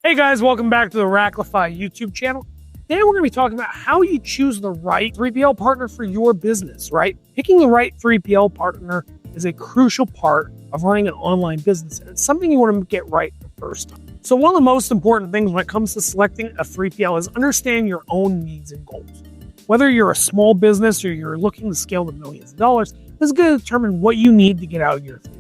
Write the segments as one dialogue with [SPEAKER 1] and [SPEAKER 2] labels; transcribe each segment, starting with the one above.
[SPEAKER 1] Hey guys, welcome back to the Racklify YouTube channel. Today we're going to be talking about how you choose the right 3PL partner for your business, right? Picking the right 3PL partner is a crucial part of running an online business, and it's something you want to get right the first time. So one of the most important things when it comes to selecting a 3PL is understand your own needs and goals. Whether you're a small business or you're looking to scale to millions of dollars, this is going to determine what you need to get out of your 3PL.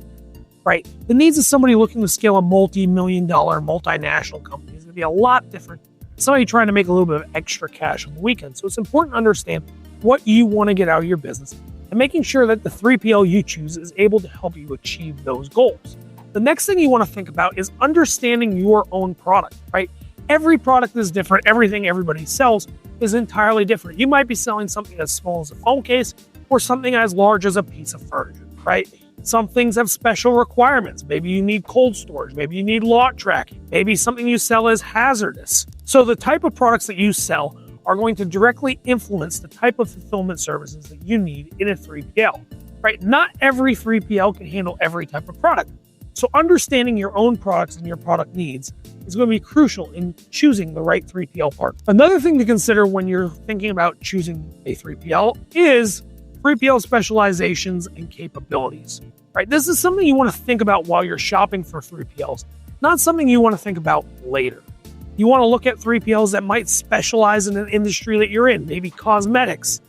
[SPEAKER 1] Right? The needs of somebody looking to scale a multi-million-dollar multinational company is going to be a lot different than somebody trying to make a little bit of extra cash on the weekend. So it's important to understand what you want to get out of your business and making sure that the 3PL you choose is able to help you achieve those goals. The next thing you want to think about is understanding your own product, right? Every product is different. Everything everybody sells is entirely different. You might be selling something as small as a phone case or something as large as a piece of furniture, right? Some things have special requirements. Maybe you need cold storage. Maybe you need lot tracking. Maybe something you sell is hazardous. So the type of products that you sell are going to directly influence the type of fulfillment services that you need in a 3PL, right? Not every 3PL can handle every type of product. So understanding your own products and your product needs is going to be crucial in choosing the right 3PL partner. Another thing to consider when you're thinking about choosing a 3PL is 3PL specializations and capabilities, right? This is something you want to think about while you're shopping for 3PLs, not something you want to think about later. You want to look at 3PLs that might specialize in an industry that you're in, maybe cosmetics,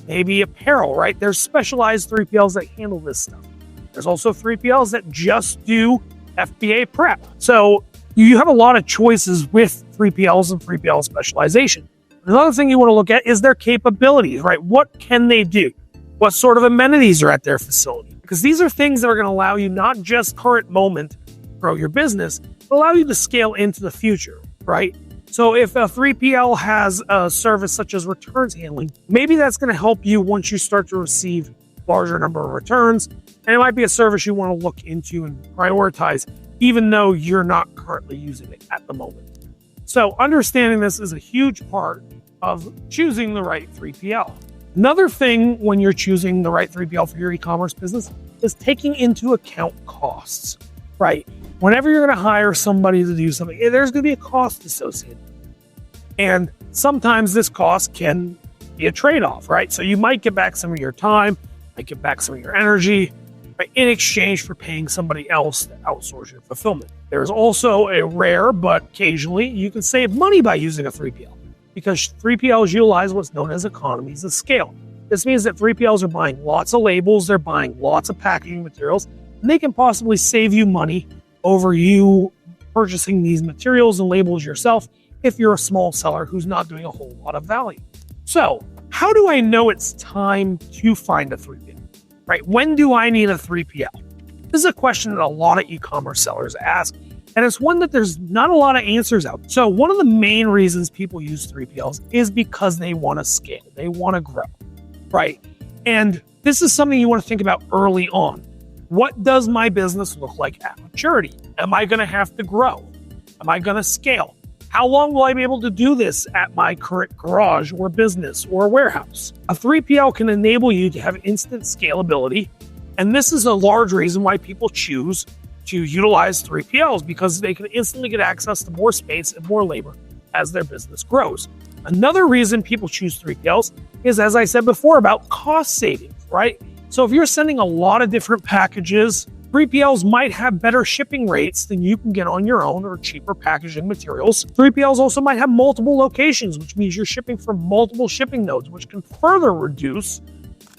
[SPEAKER 1] maybe apparel, right? There's specialized 3PLs that handle this stuff. There's also 3PLs that just do FBA prep. So you have a lot of choices with 3PLs and 3PL specialization. Another thing you want to look at is their capabilities, right? What can they do? What sort of amenities are at their facility? Because these are things that are going to allow you not just current moment to grow your business, but allow you to scale into the future, right? So if a 3PL has a service such as returns handling, maybe that's going to help you once you start to receive larger number of returns. And it might be a service you want to look into and prioritize, even though you're not currently using it at the moment. So understanding this is a huge part of choosing the right 3PL. Another thing when you're choosing the right 3PL for your e-commerce business is taking into account costs, right? Whenever you're going to hire somebody to do something, there's going to be a cost associated. And sometimes this cost can be a trade-off, right? So you might get back some of your time, might get back some of your energy, right, in exchange for paying somebody else to outsource your fulfillment. There's also a rare, but occasionally you can save money by using a 3PL. Because 3PLs utilize what's known as economies of scale. This means that 3PLs are buying lots of labels, they're buying lots of packaging materials, and they can possibly save you money over you purchasing these materials and labels yourself if you're a small seller who's not doing a whole lot of value. So, how do I know it's time to find a 3PL? Right? When do I need a 3PL? This is a question that a lot of e-commerce sellers ask. And it's one that there's not a lot of answers out. So one of the main reasons people use 3PLs is because they want to scale. They want to grow, right? And this is something you want to think about early on. What does my business look like at maturity? Am I going to have to grow? Am I going to scale? How long will I be able to do this at my current garage or business or warehouse? A 3PL can enable you to have instant scalability. And this is a large reason why people choose to utilize 3PLs, because they can instantly get access to more space and more labor as their business grows. Another reason people choose 3PLs is, as I said before, about cost savings, right? So if you're sending a lot of different packages, 3PLs might have better shipping rates than you can get on your own or cheaper packaging materials. 3PLs also might have multiple locations, which means you're shipping from multiple shipping nodes, which can further reduce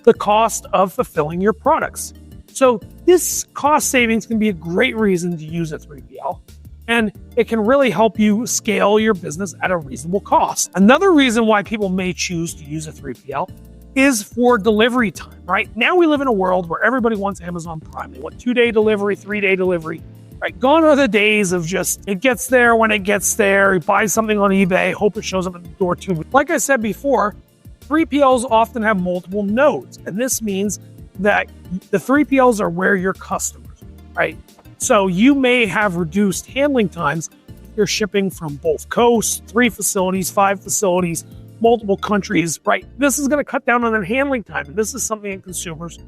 [SPEAKER 1] the cost of fulfilling your products. So this cost savings can be a great reason to use a 3PL, and it can really help you scale your business at a reasonable cost. Another reason why people may choose to use a 3PL is for delivery time, right? Now we live in a world where everybody wants Amazon Prime. They want 2-day delivery, 3-day delivery, right? Gone are the days of just, it gets there when it gets there. You buy something on eBay, hope it shows up at the door too. Like I said before, 3PLs often have multiple nodes, and this means that the 3PLs are where your customers, right? So you may have reduced handling times if you're shipping from both coasts, 3 facilities, 5 facilities, multiple countries, right? This is going to cut down on their handling time. And this is something that consumers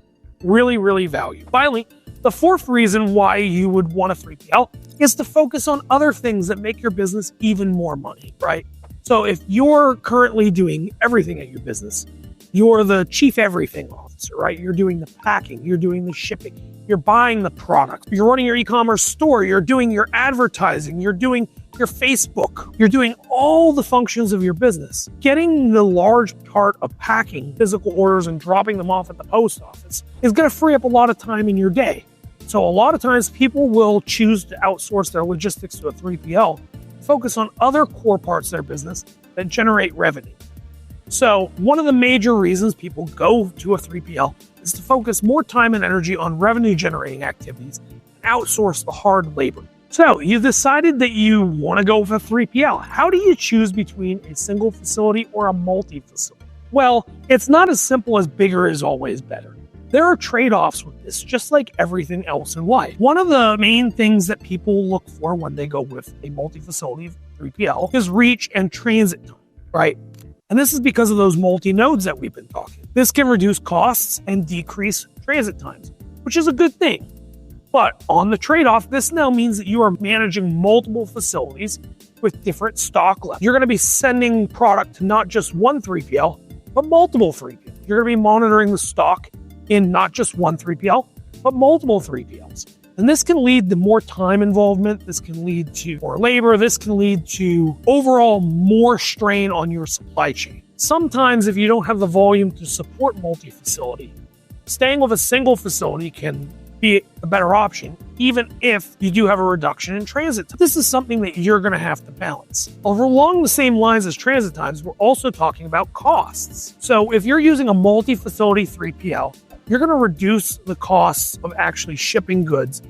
[SPEAKER 1] really, really value. Finally, the fourth reason why you would want a 3PL is to focus on other things that make your business even more money, right? So if you're currently doing everything at your business, you're the chief everything officer, right? You're doing the packing, you're doing the shipping, you're buying the product, you're running your e-commerce store, you're doing your advertising, you're doing your Facebook, you're doing all the functions of your business. Getting the large part of packing physical orders and dropping them off at the post office is going to free up a lot of time in your day. So a lot of times people will choose to outsource their logistics to a 3PL, focus on other core parts of their business that generate revenue. So one of the major reasons people go to a 3PL is to focus more time and energy on revenue generating activities and outsource the hard labor. So you decided that you want to go with a 3PL. How do you choose between a single facility or a multi-facility? Well, it's not as simple as bigger is always better. There are trade-offs with this, just like everything else in life. One of the main things that people look for when they go with a multi-facility 3PL is reach and transit time, right? And this is because of those multi-nodes that we've been talking. This can reduce costs and decrease transit times, which is a good thing. But on the trade-off, this now means that you are managing multiple facilities with different stock levels. You're going to be sending product to not just one 3PL, but multiple 3PLs. You're going to be monitoring the stock in not just one 3PL, but multiple 3PLs. And this can lead to more time involvement. This can lead to more labor. This can lead to overall more strain on your supply chain. Sometimes if you don't have the volume to support multi-facility, staying with a single facility can be a better option, even if you do have a reduction in transit time. This is something that you're going to have to balance. Along the same lines as transit times, we're also talking about costs. So if you're using a multi-facility 3PL, you're going to reduce the costs of actually shipping goods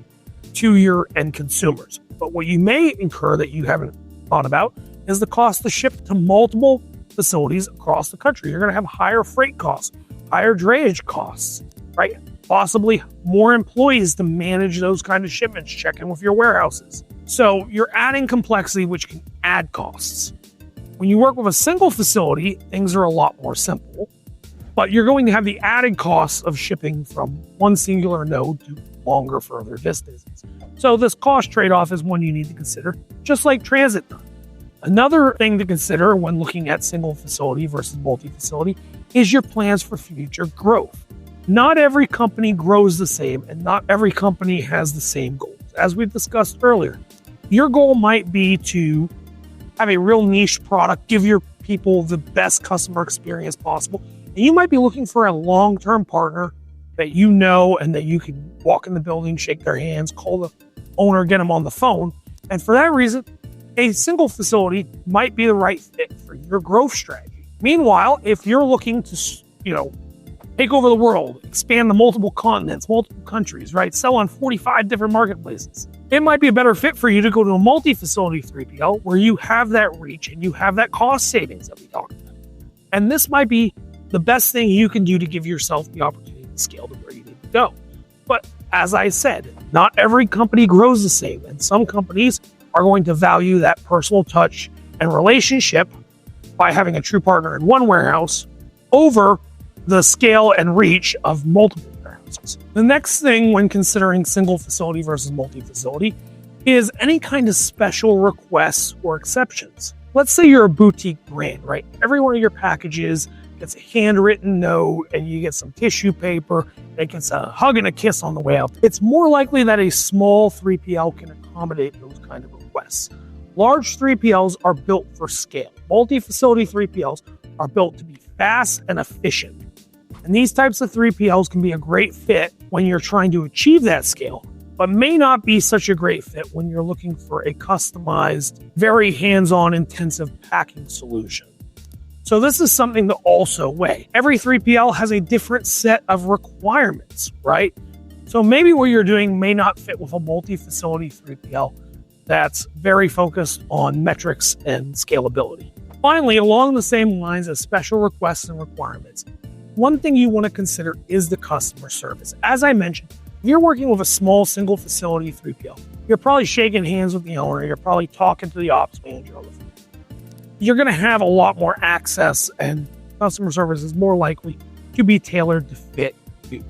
[SPEAKER 1] to your end consumers. But what you may incur that you haven't thought about is the cost to ship to multiple facilities across the country. You're going to have higher freight costs, higher drayage costs, right? Possibly more employees to manage those kind of shipments, check in with your warehouses. So you're adding complexity, which can add costs. When you work with a single facility, things are a lot more simple. But you're going to have the added costs of shipping from one singular node to longer, further distances. So this cost trade-off is one you need to consider, just like transit time. Another thing to consider when looking at single facility versus multi-facility is your plans for future growth. Not every company grows the same, and not every company has the same goals. As we've discussed earlier, your goal might be to have a real niche product, give your people the best customer experience possible. And you might be looking for a long-term partner that you know and that you can walk in the building, shake their hands, call the owner, get them on the phone. And for that reason, a single facility might be the right fit for your growth strategy. Meanwhile, if you're looking to, take over the world, expand to multiple continents, multiple countries, right? Sell on 45 different marketplaces, it might be a better fit for you to go to a multi-facility 3PL where you have that reach and you have that cost savings that we talked about. And this might be the best thing you can do to give yourself the opportunity to scale to where you need to go. But as I said, not every company grows the same, and some companies are going to value that personal touch and relationship by having a true partner in one warehouse over the scale and reach of multiple warehouses. The next thing when considering single facility versus multi-facility is any kind of special requests or exceptions. Let's say you're a boutique brand, right? Every one of your packages gets a handwritten note and you get some tissue paper that gets a hug and a kiss on the way out. It's more likely that a small 3PL can accommodate those kind of requests. Large 3PLs are built for scale. Multi-facility 3PLs are built to be fast and efficient. And these types of 3PLs can be a great fit when you're trying to achieve that scale, but may not be such a great fit when you're looking for a customized, very hands-on intensive packing solution. So this is something to also weigh. Every 3PL has a different set of requirements, right? So maybe what you're doing may not fit with a multi-facility 3PL that's very focused on metrics and scalability. Finally, along the same lines as special requests and requirements, one thing you want to consider is the customer service. As I mentioned, if you're working with a small single facility 3PL, you're probably shaking hands with the owner, you're probably talking to the ops manager on the phone. You're going to have a lot more access, and customer service is more likely to be tailored to fit you.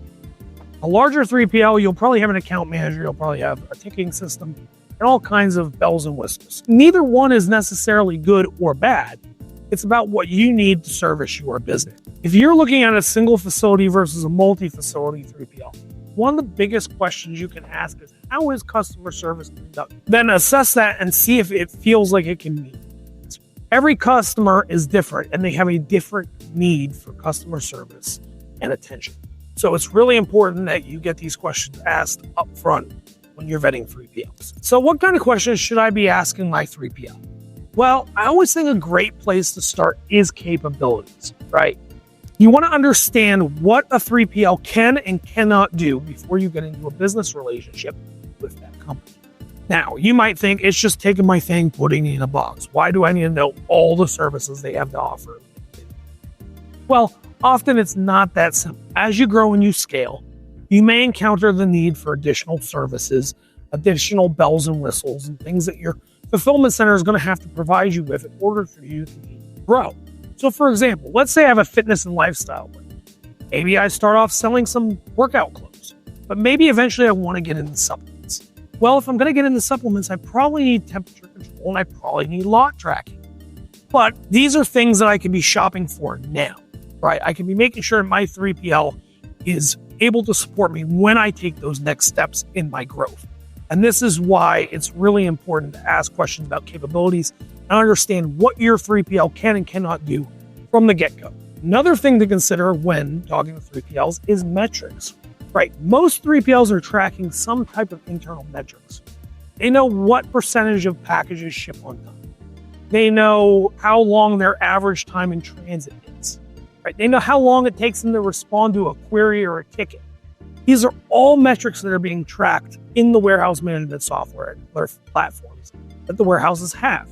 [SPEAKER 1] A larger 3PL, you'll probably have an account manager, you'll probably have a ticketing system, and all kinds of bells and whistles. Neither one is necessarily good or bad. It's about what you need to service your business. If you're looking at a single facility versus a multi-facility 3PL, one of the biggest questions you can ask is, how is customer service conducted? Then assess that and see if it feels like it can meet. Every customer is different and they have a different need for customer service and attention. So it's really important that you get these questions asked up front when you're vetting 3PLs. So what kind of questions should I be asking my 3PL? Well, I always think a great place to start is capabilities, right? You want to understand what a 3PL can and cannot do before you get into a business relationship with that company. Now, you might think it's just taking my thing, putting it in a box. Why do I need to know all the services they have to offer? Well, often it's not that simple. As you grow and you scale, you may encounter the need for additional services, additional bells and whistles, and things that your fulfillment center is going to have to provide you with in order for you to grow. So for example, let's say I have a fitness and lifestyle brand. Maybe I start off selling some workout clothes, but maybe eventually I want to get into supplements. Well, if I'm going to get into supplements, I probably need temperature control and I probably need lot tracking. But these are things that I can be shopping for now, right? I can be making sure my 3PL is able to support me when I take those next steps in my growth. And this is why it's really important to ask questions about capabilities and understand what your 3PL can and cannot do from the get-go. Another thing to consider when talking to 3PLs is metrics, right? Most 3PLs are tracking some type of internal metrics. They know what percentage of packages ship on time. They know how long their average time in transit is, right? They know how long it takes them to respond to a query or a ticket. These are all metrics that are being tracked in the warehouse management software or platforms that the warehouses have.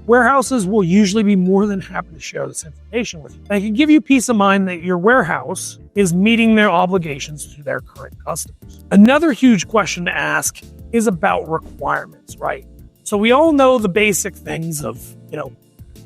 [SPEAKER 1] Warehouses will usually be more than happy to share this information with you. They can give you peace of mind that your warehouse is meeting their obligations to their current customers. Another huge question to ask is about requirements, right? So we all know the basic things of,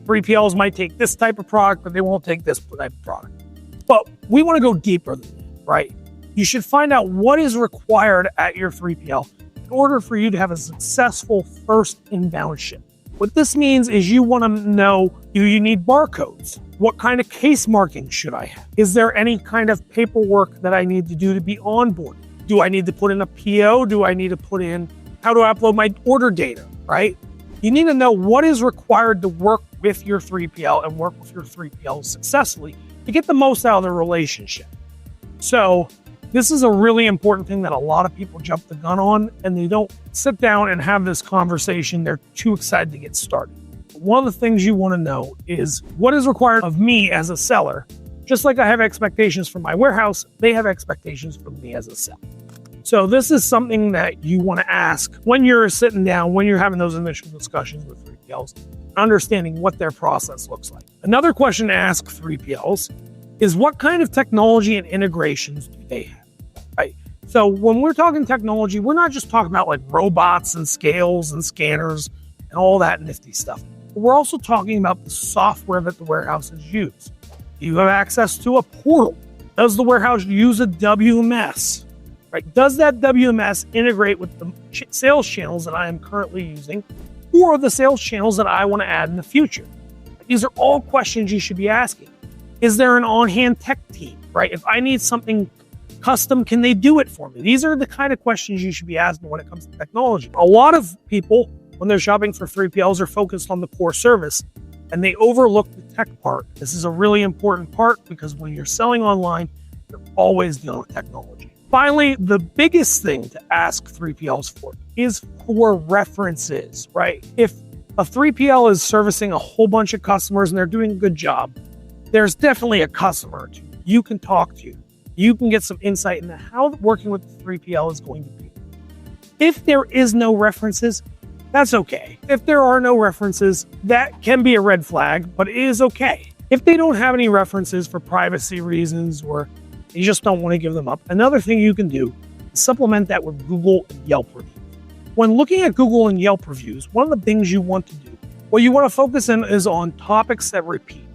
[SPEAKER 1] 3PLs might take this type of product, but they won't take this type of product. But we want to go deeper than that, right? You should find out what is required at your 3PL in order for you to have a successful first inbound ship. What this means is you want to know, do you need barcodes? What kind of case marking should I have? Is there any kind of paperwork that I need to do to be onboarded? Do I need to put in a PO? Do I need to put in, how do I upload my order data, right? You need to know what is required to work with your 3PL and work with your 3PL successfully to get the most out of the relationship. So this is a really important thing that a lot of people jump the gun on and they don't sit down and have this conversation. They're too excited to get started. One of the things you want to know is what is required of me as a seller. Just like I have expectations for my warehouse, they have expectations from me as a seller. So this is something that you want to ask when you're sitting down, when you're having those initial discussions with 3PLs, understanding what their process looks like. Another question to ask 3PLs is what kind of technology and integrations do they have? Right. So when we're talking technology, we're not just talking about like robots and scales and scanners and all that nifty stuff. But we're also talking about the software that the warehouses use. Do you have access to a portal? Does the warehouse use a WMS? Right? Does that WMS integrate with the sales channels that I am currently using or the sales channels that I want to add in the future? These are all questions you should be asking. Is there an on-hand tech team? Right? If I need something custom, can they do it for me? These are the kind of questions you should be asking when it comes to technology. A lot of people, when they're shopping for 3PLs, are focused on the core service and they overlook the tech part. This is a really important part because when you're selling online, you're always dealing with technology. Finally, the biggest thing to ask 3PLs for is for references, right? If a 3PL is servicing a whole bunch of customers and they're doing a good job, there's definitely a customer you can talk to. You can get some insight into how working with the 3PL is going to be. If there is no references, that's okay. If there are no references, that can be a red flag, but it is okay. If they don't have any references for privacy reasons or you just don't want to give them up, another thing you can do is supplement that with Google and Yelp reviews. When looking at Google and Yelp reviews, one of the things you want to do, what you want to focus in is on topics that repeat.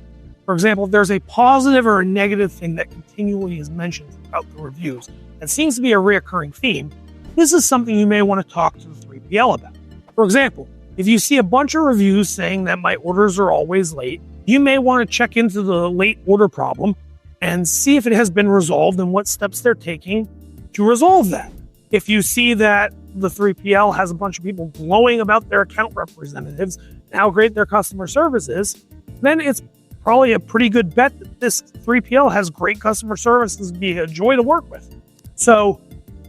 [SPEAKER 1] For example, if there's a positive or a negative thing that continually is mentioned throughout the reviews, that seems to be a reoccurring theme, this is something you may want to talk to the 3PL about. For example, if you see a bunch of reviews saying that my orders are always late, you may want to check into the late order problem and see if it has been resolved and what steps they're taking to resolve that. If you see that the 3PL has a bunch of people glowing about their account representatives and how great their customer service is, then it's probably a pretty good bet that this 3PL has great customer service and be a joy to work with. So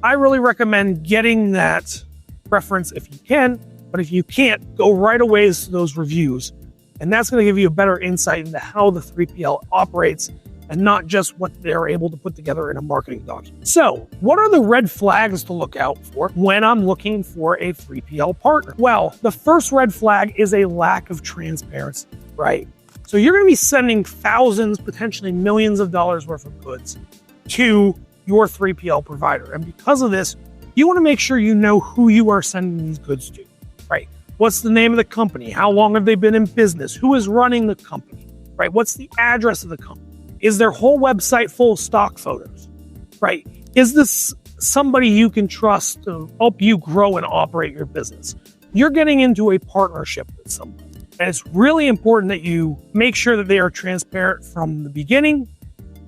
[SPEAKER 1] I really recommend getting that reference if you can, but if you can't, go right away to those reviews. And that's going to give you a better insight into how the 3PL operates and not just what they're able to put together in a marketing document. So, what are the red flags to look out for when I'm looking for a 3PL partner? Well, the first red flag is a lack of transparency, right? So you're going to be sending thousands, potentially millions of dollars worth of goods to your 3PL provider. And because of this, you want to make sure you know who you are sending these goods to, right? What's the name of the company? How long have they been in business? Who is running the company, right? What's the address of the company? Is their whole website full of stock photos, right? Is this somebody you can trust to help you grow and operate your business? You're getting into a partnership with somebody. And it's really important that you make sure that they are transparent from the beginning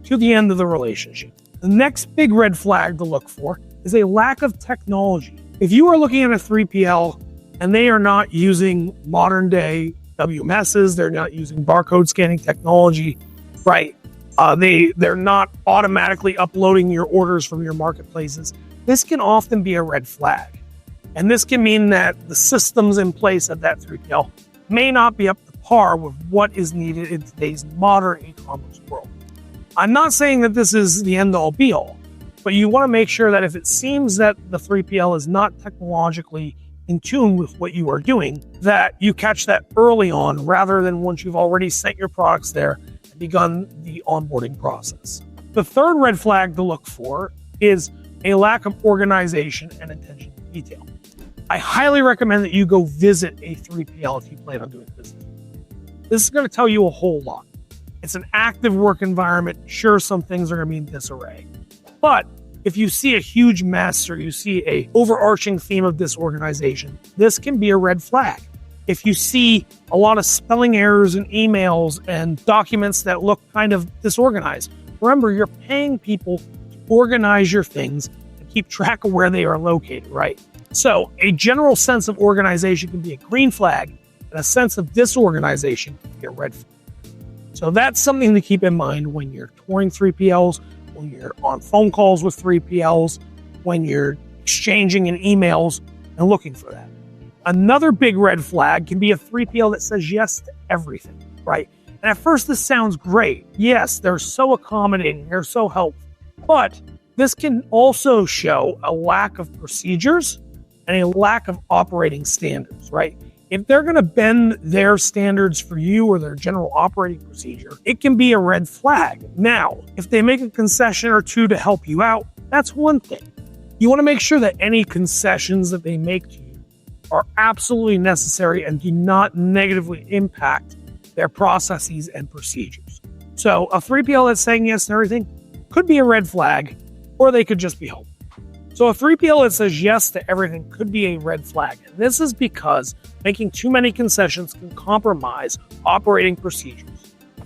[SPEAKER 1] to the end of the relationship. The next big red flag to look for is a lack of technology. If you are looking at a 3PL and they are not using modern day WMSs, they're not using barcode scanning technology, right? They're not automatically uploading your orders from your marketplaces. This can often be a red flag. And this can mean that the systems in place at that 3PL may not be up to par with what is needed in today's modern e-commerce world. I'm not saying that this is the end-all be-all, but you want to make sure that if it seems that the 3PL is not technologically in tune with what you are doing, that you catch that early on rather than once you've already sent your products there and begun the onboarding process. The third red flag to look for is a lack of organization and attention to detail. I highly recommend that you go visit a 3PL if you plan on doing business. This is going to tell you a whole lot. It's an active work environment. Sure, some things are going to be in disarray. But if you see a huge mess or you see an overarching theme of disorganization, this can be a red flag. If you see a lot of spelling errors in emails and documents that look kind of disorganized, remember, you're paying people to organize your things and keep track of where they are located, right? So a general sense of organization can be a green flag, and a sense of disorganization can be a red flag. So that's something to keep in mind when you're touring 3PLs, when you're on phone calls with 3PLs, when you're exchanging in emails and looking for that. Another big red flag can be a 3PL that says yes to everything, right? And at first this sounds great. Yes, they're so accommodating, they're so helpful. But this can also show a lack of procedures and a lack of operating standards, right? If they're going to bend their standards for you or their general operating procedure, it can be a red flag. Now, if they make a concession or two to help you out, that's one thing. You want to make sure that any concessions that they make to you are absolutely necessary and do not negatively impact their processes and procedures. So a 3PL that's saying yes to everything could be a red flag, or they could just be helpful. So a 3PL that says yes to everything could be a red flag. And this is because making too many concessions can compromise operating procedures.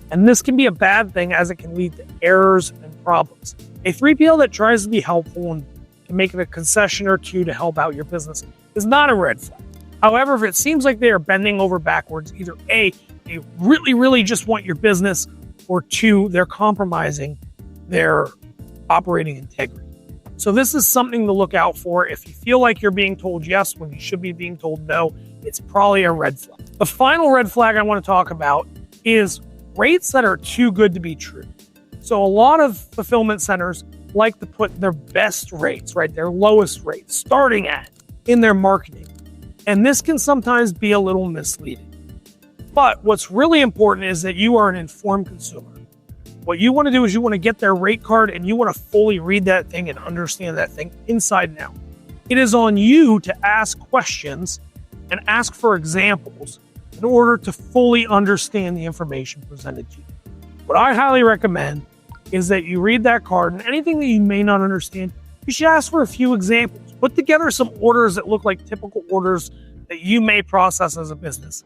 [SPEAKER 1] And this can be a bad thing as it can lead to errors and problems. A 3PL that tries to be helpful and can make a concession or two to help out your business is not a red flag. However, if it seems like they are bending over backwards, either A, they really just want your business, or two, they're compromising their operating integrity. So this is something to look out for. If you feel like you're being told yes when you should be being told no, it's probably a red flag. The final red flag I want to talk about is rates that are too good to be true. So a lot of fulfillment centers like to put their best rates, right, their lowest rates, starting at, in their marketing. And this can sometimes be a little misleading. But what's really important is that you are an informed consumer. What you want to do is you want to get their rate card and you want to fully read that thing and understand that thing inside and out. It is on you to ask questions and ask for examples in order to fully understand the information presented to you. What I highly recommend is that you read that card, and anything that you may not understand, you should ask for a few examples. Put together some orders that look like typical orders that you may process as a business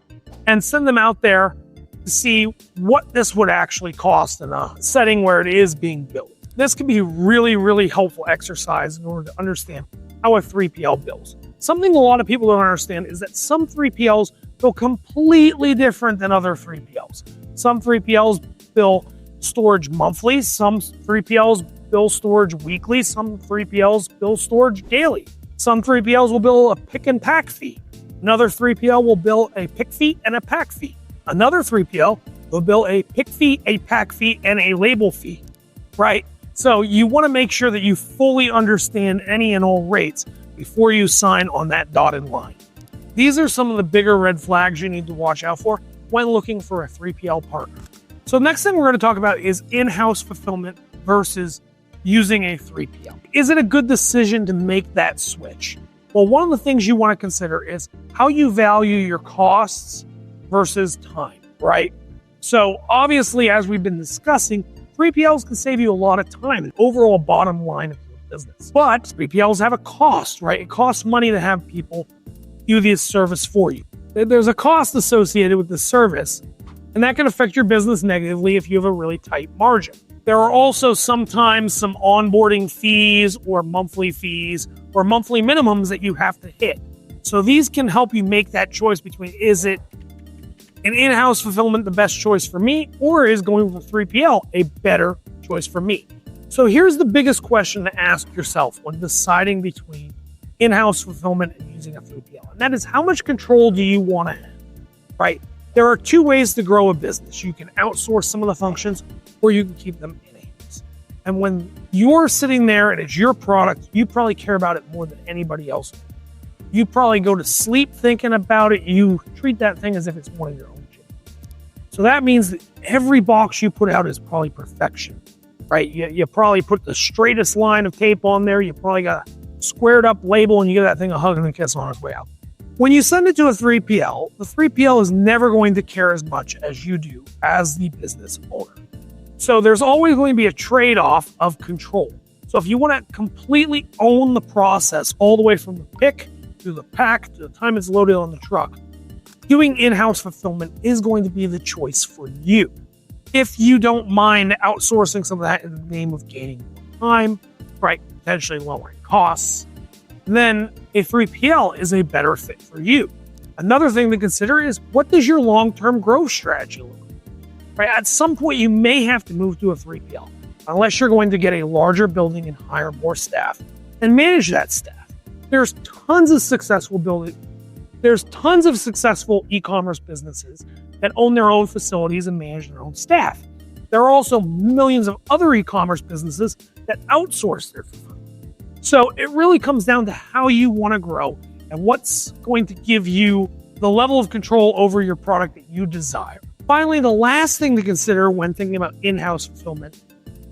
[SPEAKER 1] and send them out there to see what this would actually cost in a setting where it is being built. This can be a really, really helpful exercise in order to understand how a 3PL bills. Something a lot of people don't understand is that some 3PLs bill completely different than other 3PLs. Some 3PLs bill storage monthly, some 3PLs bill storage weekly, some 3PLs bill storage daily. Some 3PLs will bill a pick and pack fee. Another 3PL will bill a pick fee and a pack fee. Another 3PL will bill a pick fee, a pack fee, and a label fee, right? So you want to make sure that you fully understand any and all rates before you sign on that dotted line. These are some of the bigger red flags you need to watch out for when looking for a 3PL partner. So the next thing we're going to talk about is in-house fulfillment versus using a 3PL. Is it a good decision to make that switch? Well, one of the things you want to consider is how you value your costs versus time, right? So obviously, as we've been discussing, 3PLs can save you a lot of time and overall bottom line of your business. But 3PLs have a cost, right? It costs money to have people do this service for you. There's a cost associated with the service, and that can affect your business negatively if you have a really tight margin. There are also sometimes some onboarding fees or monthly minimums that you have to hit. So these can help you make that choice between, is it an in-house fulfillment the best choice for me, or is going with a 3PL a better choice for me? So here's the biggest question to ask yourself when deciding between in-house fulfillment and using a 3PL. And that is, how much control do you want to have, right? There are two ways to grow a business. You can outsource some of the functions, or you can keep them in-house. And when you're sitting there and it's your product, you probably care about it more than anybody else. You probably go to sleep thinking about it. You treat that thing as if it's one of your own children. So that means that every box you put out is probably perfection, right? You probably put the straightest line of tape on there. You probably got a squared up label, and you give that thing a hug and a kiss on its way out. When you send it to a 3PL, the 3PL is never going to care as much as you do as the business owner. So there's always going to be a trade-off of control. So if you want to completely own the process all the way from the pick to the pack to the time it's loaded on the truck, doing in-house fulfillment is going to be the choice for you. If you don't mind outsourcing some of that in the name of gaining more time, right, potentially lowering costs, then a 3PL is a better fit for you. Another thing to consider is, what does your long-term growth strategy look like? Right? At some point, you may have to move to a 3PL, unless you're going to get a larger building and hire more staff and manage that staff. There's tons of successful e-commerce businesses that own their own facilities and manage their own staff. There are also millions of other e-commerce businesses that outsource their fulfillment. So it really comes down to how you want to grow and what's going to give you the level of control over your product that you desire. Finally, the last thing to consider when thinking about in-house fulfillment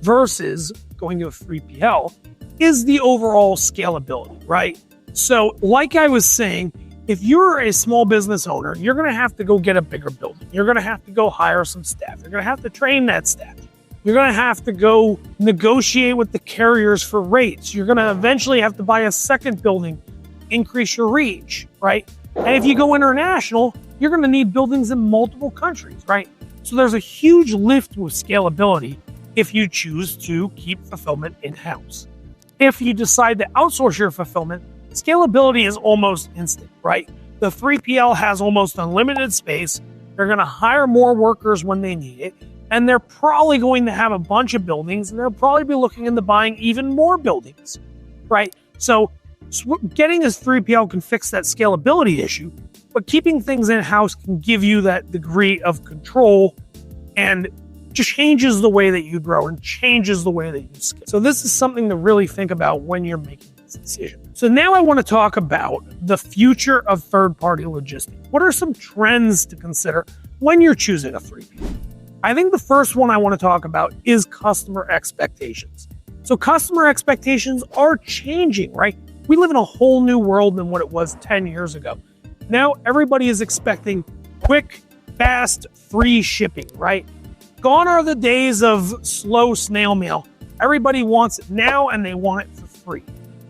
[SPEAKER 1] versus going to a 3PL is the overall scalability, right? So like I was saying, if you're a small business owner, you're going to have to go get a bigger building. You're going to have to go hire some staff. You're going to have to train that staff. You're going to have to go negotiate with the carriers for rates. You're going to eventually have to buy a second building, increase your reach, right? And if you go international, you're going to need buildings in multiple countries, right? So there's a huge lift with scalability if you choose to keep fulfillment in-house. If you decide to outsource your fulfillment, scalability is almost instant, right? The 3PL has almost unlimited space. They're going to hire more workers when they need it. And they're probably going to have a bunch of buildings, and they'll probably be looking into buying even more buildings, right? So getting this 3PL can fix that scalability issue, but keeping things in-house can give you that degree of control and just changes the way that you grow and changes the way that you scale. So this is something to really think about when you're making this decision. So now I want to talk about the future of third-party logistics. What are some trends to consider when you're choosing a 3PL? I think the first one I want to talk about is customer expectations. So customer expectations are changing, right? We live in a whole new world than what it was 10 years ago. Now everybody is expecting quick, fast, free shipping, right? Gone are the days of slow snail mail. Everybody wants it now and they want it for free.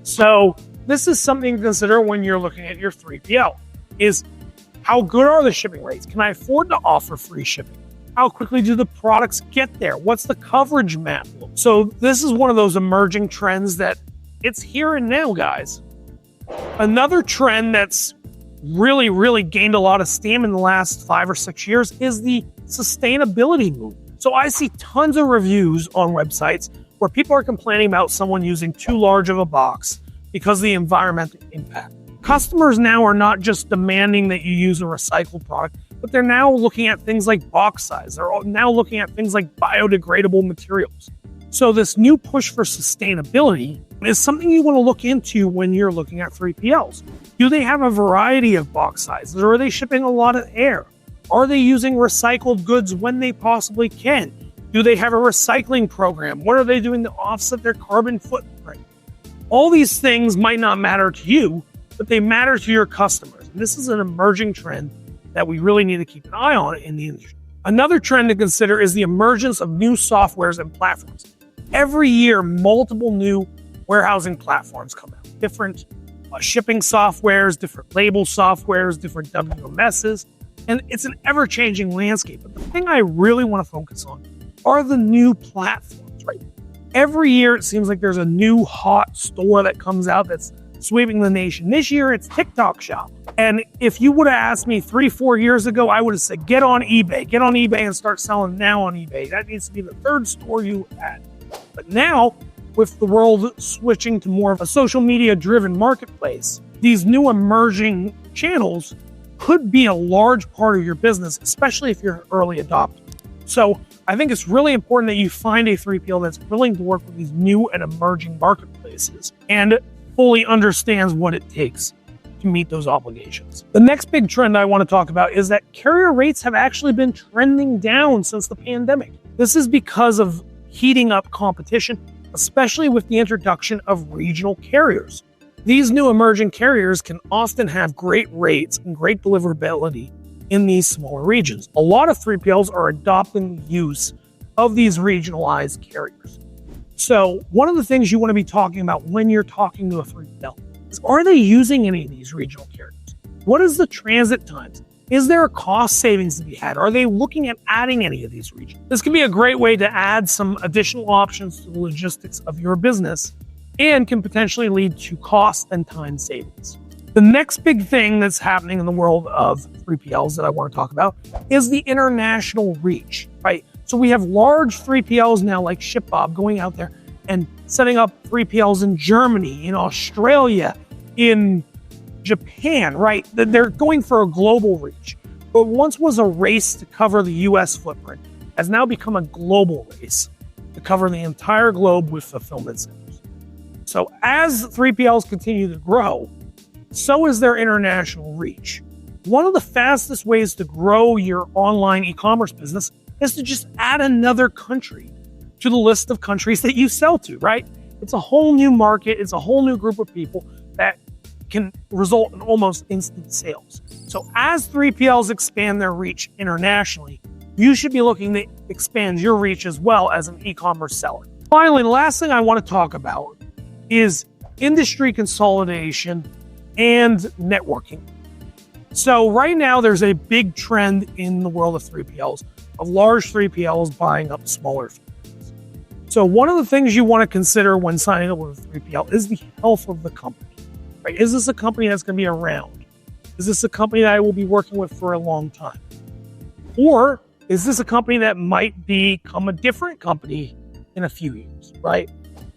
[SPEAKER 1] So this is something to consider when you're looking at your 3PL, is how good are the shipping rates? Can I afford to offer free shipping? How quickly do the products get there? What's the coverage map look? So this is one of those emerging trends that it's here and now, guys. Another trend that's really gained a lot of steam in the last 5 or 6 years is the sustainability movement. So I see tons of reviews on websites where people are complaining about someone using too large of a box because of the environmental impact. Customers now are not just demanding that you use a recycled product, but they're now looking at things like box size. They're now looking at things like biodegradable materials. So this new push for sustainability is something you want to look into when you're looking at 3PLs. Do they have a variety of box sizes, or are they shipping a lot of air? Are they using recycled goods when they possibly can? Do they have a recycling program? What are they doing to offset their carbon footprint? All these things might not matter to you, but they matter to your customers. And this is an emerging trend that we really need to keep an eye on in the industry. Another trend to consider is the emergence of new softwares and platforms. Every year, multiple new warehousing platforms come out. Different shipping softwares, different label softwares, different WMSs, and it's an ever-changing landscape. But the thing I really want to focus on are the new platforms, right? Every year, it seems like there's a new hot store that comes out that's sweeping the nation. This year, it's TikTok Shop. And if you would have asked me 3-4 years ago, I would have said, get on eBay. Get on eBay and start selling now on eBay. That needs to be the third store you add. But now, with the world switching to more of a social media-driven marketplace, these new emerging channels could be a large part of your business, especially if you're an early adopter. So I think it's really important that you find a 3PL that's willing to work with these new and emerging marketplaces and fully understands what it takes to meet those obligations. The next big trend I want to talk about is that carrier rates have actually been trending down since the pandemic. This is because of heating up competition, especially with the introduction of regional carriers. These new emerging carriers can often have great rates and great deliverability in these smaller regions. A lot of 3PLs are adopting the use of these regionalized carriers. So one of the things you want to be talking about when you're talking to a 3PL is, are they using any of these regional carriers? What is the transit times? Is there a cost savings to be had? Are they looking at adding any of these regions? This can be a great way to add some additional options to the logistics of your business and can potentially lead to cost and time savings. The next big thing that's happening in the world of 3PLs that I want to talk about is the international reach, right? So we have large 3PLs now like ShipBob going out there and setting up 3PLs in Germany, in Australia, in Japan, right? They're going for a global reach. What once was a race to cover the US footprint has now become a global race to cover the entire globe with fulfillment centers. So as 3PLs continue to grow, so is their international reach. One of the fastest ways to grow your online e-commerce business is to just add another country to the list of countries that you sell to, right? It's a whole new market. It's a whole new group of people that can result in almost instant sales. So as 3PLs expand their reach internationally, you should be looking to expand your reach as well as an e-commerce seller. Finally, the last thing I want to talk about is industry consolidation and networking. So right now, there's a big trend in the world of 3PLs, of large 3PLs buying up smaller 3PLs. So one of the things you want to consider when signing up with a 3PL is the health of the company. Right? Is this a company that's going to be around? Is this a company that I will be working with for a long time? Or is this a company that might become a different company in a few years, right?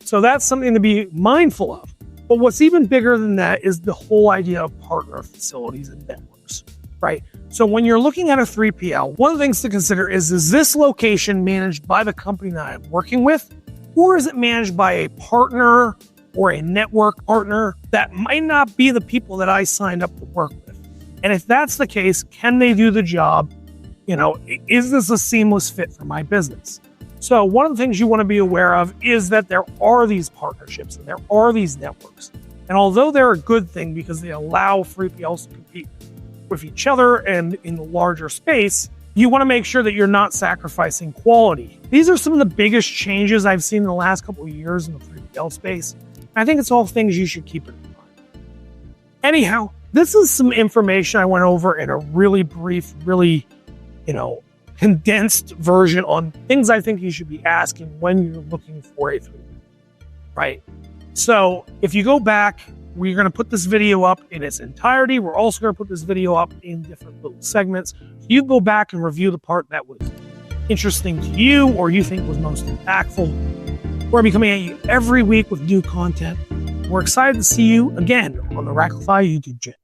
[SPEAKER 1] So that's something to be mindful of. But what's even bigger than that is the whole idea of partner facilities and networks, right? So when you're looking at a 3PL, one of the things to consider is this location managed by the company that I'm working with, or is it managed by a partner or a network partner that might not be the people that I signed up to work with? And if that's the case, can they do the job? Is this a seamless fit for my business? So one of the things you want to be aware of is that there are these partnerships and there are these networks. And although they're a good thing because they allow 3PLs to compete with each other and in the larger space, you want to make sure that you're not sacrificing quality. These are some of the biggest changes I've seen in the last couple of years in the 3PL space. I think it's all things you should keep in mind. Anyhow, this is some information I went over in a really brief, really, condensed version on things I think you should be asking when you're looking for a 3PL, right? So if you go back, we're going to put this video up in its entirety. We're also going to put this video up in different little segments. So you can go back and review the part that was interesting to you or you think was most impactful. We're going to be coming at you every week with new content. We're excited to see you again on the Racklify YouTube channel.